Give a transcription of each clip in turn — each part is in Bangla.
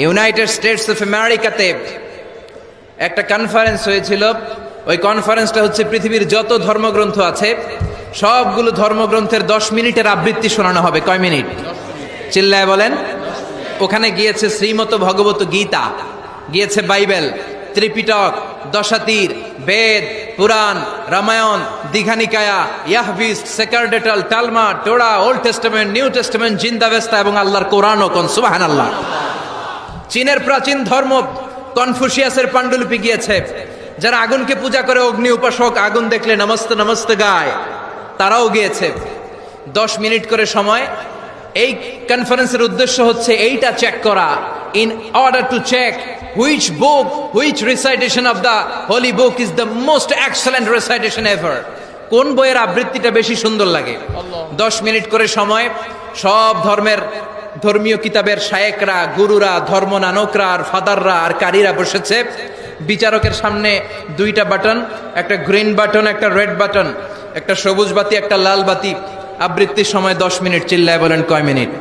ইউনাইটেড স্টেটস অফ আমেরিকাতে একটা কনফারেন্স হয়েছিল। ওই কনফারেন্সটা হচ্ছে পৃথিবীর যত ধর্মগ্রন্থ আছে সবগুলো ধর্মগ্রন্থের 10 মিনিটের আবৃত্তি শোনানো হবে। কয় মিনিট? চিল্লায় বলেন। ওখানে গিয়েছে শ্রীমত ভগবত গীতা, গিয়েছে বাইবেল, ত্রিপিটক, দশাতীর, Veda, Purana, Ramayana, Digha Nikaya, Yahwist, sacerdotal, Talmud, Torah, old testament, new testament, Zend Avesta এবং আল্লাহর কোরআনও কোন। সুবহানাল্লাহ। চীনের প্রাচীন ধর্ম কনফুসিয়াসের পাণ্ডুলিপি গিয়েছে। যারা আগুনকে পূজা করে, অগ্নি উপাসক, আগুন দেখলে নমস্তে নমস্তে গায়, তারাও গিয়েছে। 10 মিনিট করে সময়। এই কনফারেন্সের উদ্দেশ্য হচ্ছে এইটা চেক করা, in order to check which book, which recitation of the holy book is the most excellent recitation ever. কোন বইয়ের আবৃত্তিটা বেশি সুন্দর লাগে। 10 মিনিট করে সময়। সব ধর্মের ধর্মীয় কিতাবের শায়েকরা, গুরুরা, ধর্মনানকরা আর ফাদাররা আর কারীরা বসেছে। বিচারকের সামনে 2টা বাটন, একটা গ্রিন বাটন, একটা রেড বাটন, একটা সবুজ বাতি, একটা লাল বাতি। আবৃত্তির সময় 10 মিনিট। চিল্লায় বলেন কয় মিনিট?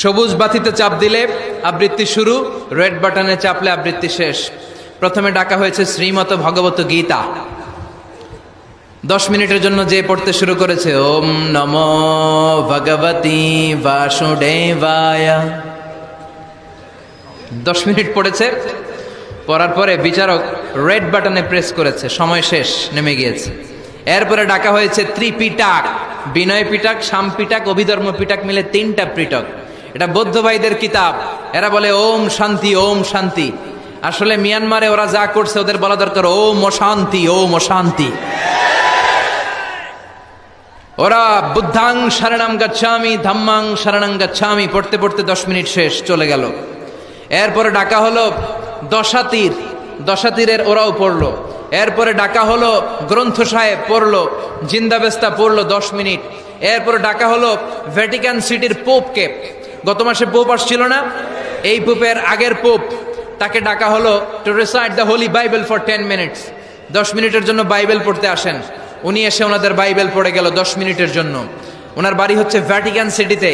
সবুজ বাতিতে চাপ দিলে আবৃত্তি শুরু, রেড বাটনে চাপলে আবৃত্তি শেষ। প্রথমে ডাকা হয়েছে শ্রীমত ভগবত গীতা। 10 মিনিটের জন্য যে পড়তে শুরু করেছে, ওম নমো ভগবতী বাসুদেবায়। 10 মিনিট পড়েছে। পড়ার পরে বিচারক রেড বাটনে প্রেস করেছে, সময় শেষ, নেমে গিয়েছে। এরপরে ডাকা হয়েছে ত্রিপিটক, বিনয় পিটক, শাম পিটক, অভিধর্ম পিটক মিলে 3টা পিটক। এটা বৌদ্ধ ভাইদের কিতাব। এরা বলে ওম শান্তি, ওম শান্তি। আসলে মিয়ানমারে ওরা যা করছে ওদের বলা দরকার ওম অশান্তি, ওম অশান্তি। ওরা বুদ্ধাং শরণং গচ্ছামি, ধাম্মাং শরণং গচ্ছামি পড়তে পড়তে 10 মিনিট শেষ, চলে গেল। এরপরে ডাকা হলো দশাতীর, দশাতীরের ওরাও পড়লো। এরপরে ডাকা হলো গ্রন্থ সাহেব, পড়লো। জিন্দাবেস্তা পড়লো 10 মিনিট। এরপরে ডাকা হলো ভ্যাটিকান সিটির পোপকে। গত মাসে পোপ আসছিল না? এই পোপের আগের পোপ, তাকে ডাকা হলো to recite the Holi Bible for 10 minutes. 10 মিনিটের জন্য বাইবেল পড়তে আসেন। উনি এসে ওনাদের বাইবেল পড়ে গেল 10 মিনিটের জন্য। ওনার বাড়ি হচ্ছে ভ্যাটিকান সিটিতে,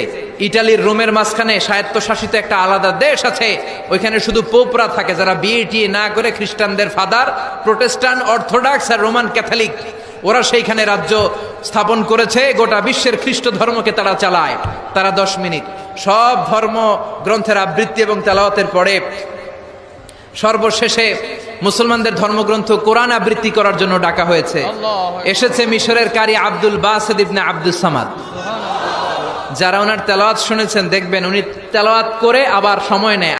ইটালির রোমের মাঝখানে স্বায়ত্তশাসিত একটা আলাদা দেশ আছে। ওইখানে শুধু পোপরা থাকে, যারা বিয়ে না করে খ্রিস্টানদের ফাদার, প্রোটেস্টান্ট, অর্থোডক্স আর রোমান ক্যাথলিক, ওরা সেইখানে রাজ্য স্থাপন করেছে। গোটা বিশ্বের খ্রিস্ট ধর্মকে তারা চালায়। তারা 10 মিনিট সব ধর্ম গ্রন্থের আবৃত্তি এবং তেলাওয়াতের পরে সর্বশেষে মুসলমানদের ধর্মগ্রন্থ কোরআন আবৃত্তি করার জন্য ডাকা হয়েছে। এসেছে মিশরের কারি আব্দুল বাসিত ইবনে আব্দুস সামাদ। যারা ওনার তেলাওয়াত শুনেছেন দেখবেন উনি তেলাওয়াত করে আবার সময় নেয়।